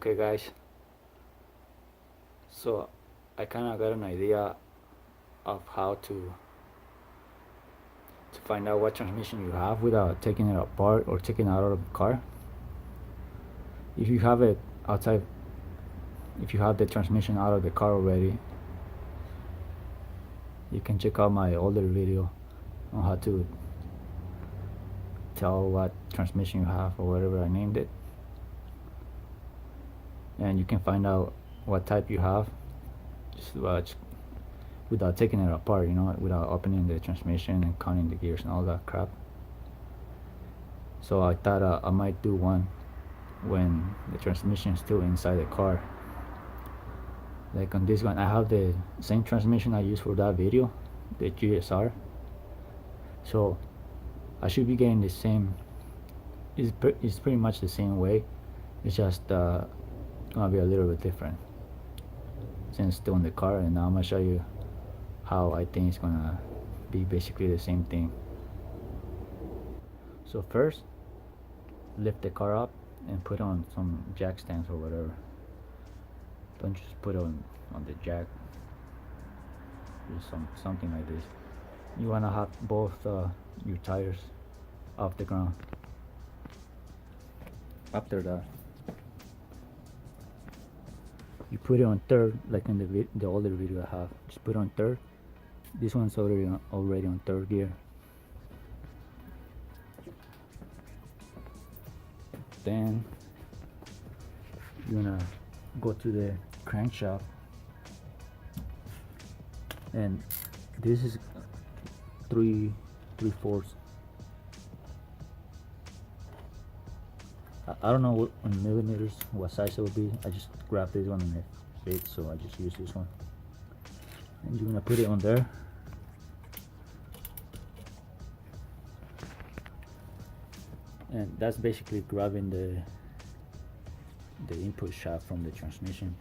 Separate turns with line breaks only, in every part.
Okay, guys, so I kind of got an idea of how to find out what transmission you have without taking it apart or taking it out of the car. If you have it outside, if you have the transmission out of the car already, you can check out my older video on how to tell what transmission you have or whatever I named it, and you can find out what type you have just without taking it apart, without opening the transmission and counting the gears and all that crap. So I thought I might do one when the transmission is still inside the car. Like on this one, I have the same transmission I used for that video, the GSR. So I should be getting the same. It's pretty much the same way. It's just gonna be a little bit different since it's still in the car. And now I'm gonna show you how I think it's gonna be basically the same thing. So first, lift the car up and put on some jack stands or whatever. Don't just put on the jack. Just something like this. You wanna have both your tires off the ground. After that, you put it on third, like in the older video I have. Just put it on third. This one's already on third gear. Then you're gonna go to the crankshaft, and this is 3/4. I don't know what in millimeters what size it would be. I just grabbed this one and it fits, so I just use this one. And you're gonna put it on there. And that's basically grabbing the input shaft from the transmission.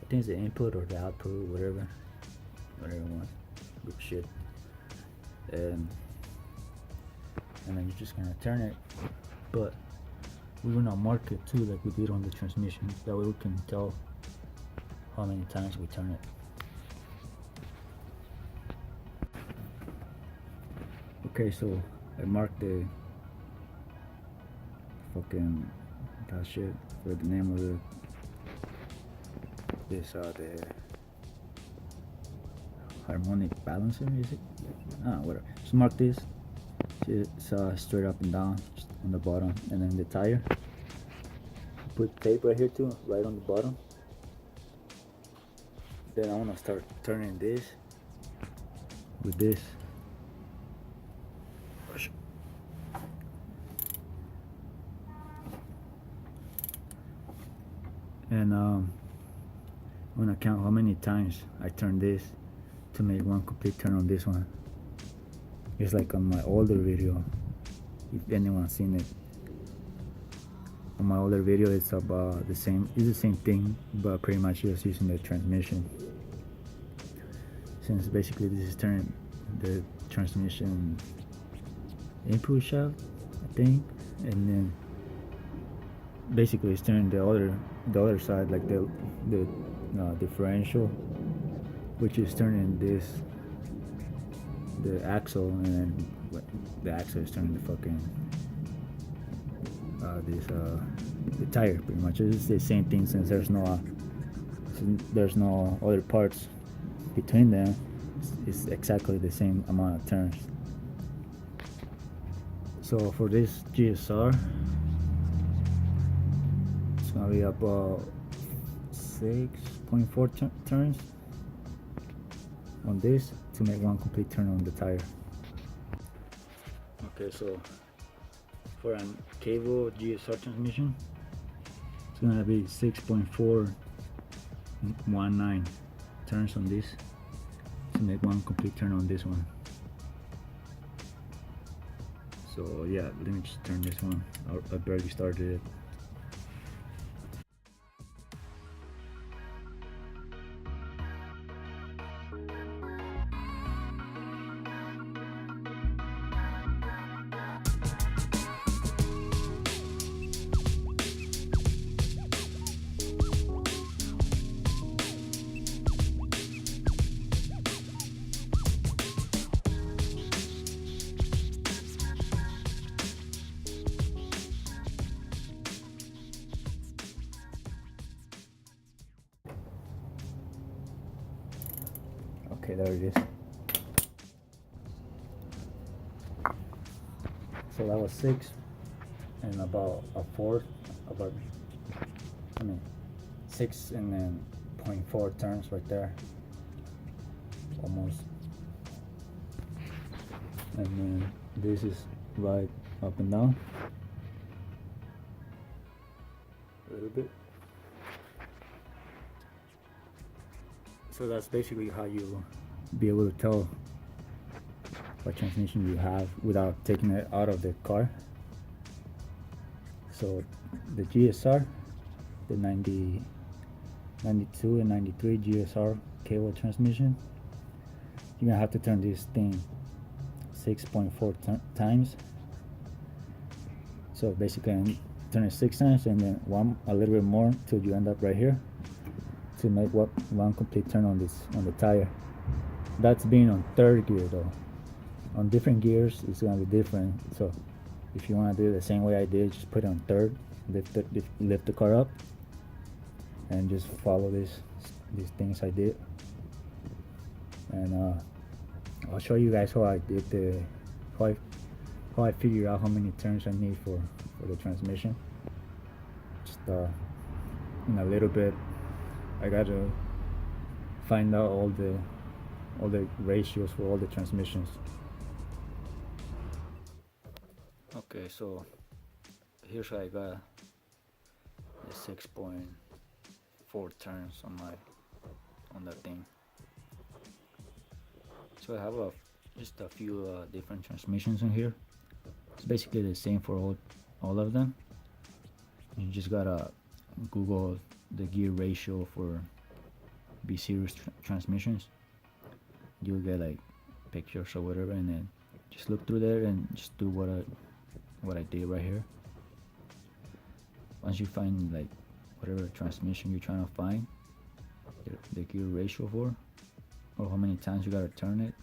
I think it's the input or the output, whatever one. Good shit. And then you're just gonna turn it, but we're gonna mark it too, like we did on the transmission. That way we can tell how many times we turn it. Okay, so I marked the fucking that shit for the name of the harmonic balancer, is it? Whatever. Just mark this. It's straight up and down, just on the bottom, and then the tire. Put tape right here too, right on the bottom. Then I want to start turning this with this. And I'm gonna count how many times I turn this to make one complete turn on this one. It's like on my older video, if anyone's seen it. On my older video, it's about the same. It's the same thing, but pretty much just using the transmission. Since basically this is turning the transmission input shaft, I think, and then basically it's turning the other side, like the differential, which is turning the axle, and then the axle is turning the fucking the tire. Pretty much it's the same thing, since there's no other parts between them. It's exactly the same amount of turns. So for this GSR, it's gonna be about 6.4 turns on this to make one complete turn on the tire. Okay, so for a cable GSR transmission, it's gonna be 6.419 turns on this to make one complete turn on this one. So yeah, let me just turn this one. I barely started it. Okay, there it is. So that was 6 and about a fourth, about, I mean, 6 and then 0.4 turns right there, almost. And then this is right up and down a little bit. So that's basically how you be able to tell what transmission you have without taking it out of the car. So the GSR, the 92 and 93 GSR cable transmission, you're gonna have to turn this thing 6.4 times. So basically I'm turning 6 times and then a little bit more till you end up right here to make one complete turn on the tire. That's being on 3rd gear though. On different gears it's gonna be different. So if you want to do it the same way I did, just put it on 3rd, lift the car up, and just follow these things I did. And I'll show you guys how I did how I figured out how many turns I need for the transmission. Just in a little bit, I gotta find out all the ratios for all the transmissions. Okay, so here's how I got the 6.4 turns on that thing. So I have just a few different transmissions in here. It's basically the same for all of them. You just gotta Google the gear ratio for B series transmissions. You'll get like pictures or whatever, and then just look through there and just do what I did right here. Once you find like whatever transmission you're trying to find the gear ratio for, or how many times you gotta turn it,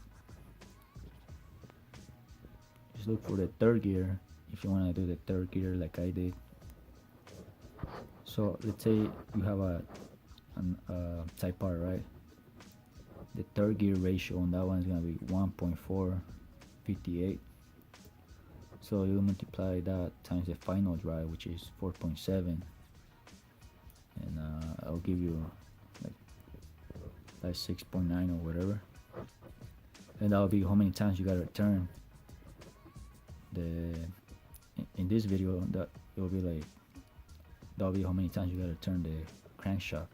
just look for the 3rd gear if you want to do the 3rd gear like I did. So let's say you have a Type R, right? The 3rd gear ratio on that one is gonna be 1.458. So you multiply that times the final drive, which is 4.7, and I'll give you like 6.9 or whatever, and that'll be how many times you gotta turn in this video. That'll be how many times you gotta turn the crankshaft.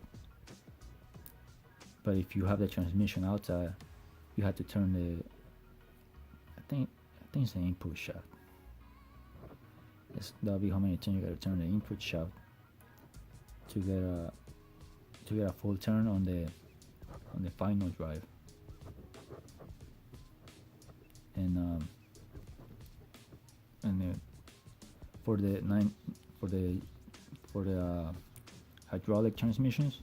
But if you have the transmission outside, you have to turn I think it's the input shaft. That'll be how many times you gotta turn the input shaft to get a full turn on the final drive. And then for the hydraulic transmissions,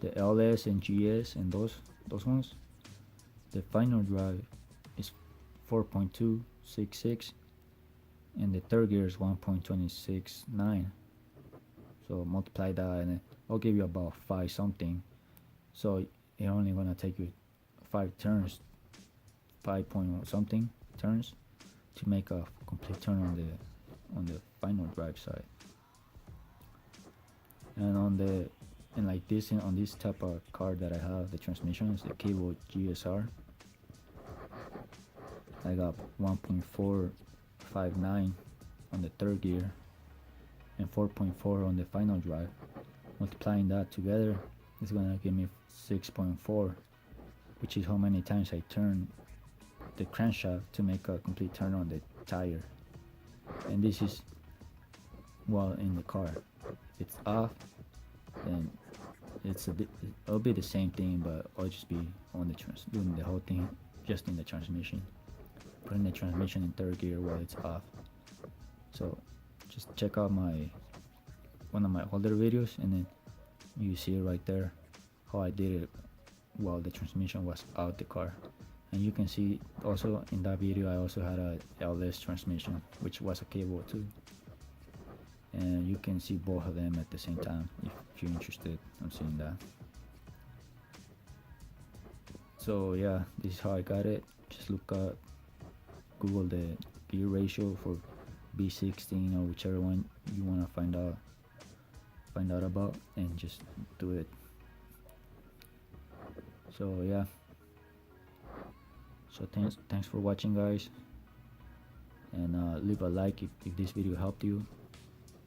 the LS and GS and those ones, the final drive is 4.266 and the 3rd gear is 1.269. So multiply that and I'll give you about 5 something. So it's only gonna take you 5 turns, 5 point something turns to make a complete turn on the final drive side. And on this type of car that I have, the transmission is the cable GSR. I got 1.459 on the 3rd gear and 4.4 on the final drive. Multiplying that together is gonna give me 6.4, which is how many times I turn the crankshaft to make a complete turn on the tire. And this is while in the car. It's off, and it'll be the same thing, but I'll just be on doing the whole thing just in the transmission, putting the transmission in 3rd gear while it's off. So just check out one of my older videos, and then you see it right there how I did it while the transmission was out the car. And you can see also in that video I also had a LS transmission, which was a cable too, and you can see both of them at the same time if you're interested in seeing that. So yeah, this is how I got it. Just look up, Google the gear ratio for B16 or whichever one you want to find out about, and just do it. So yeah, so thanks for watching, guys, and leave a like if this video helped you,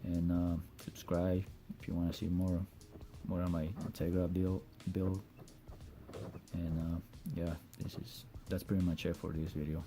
and subscribe if you want to see more of my Integra build. And yeah, that's pretty much it for this video.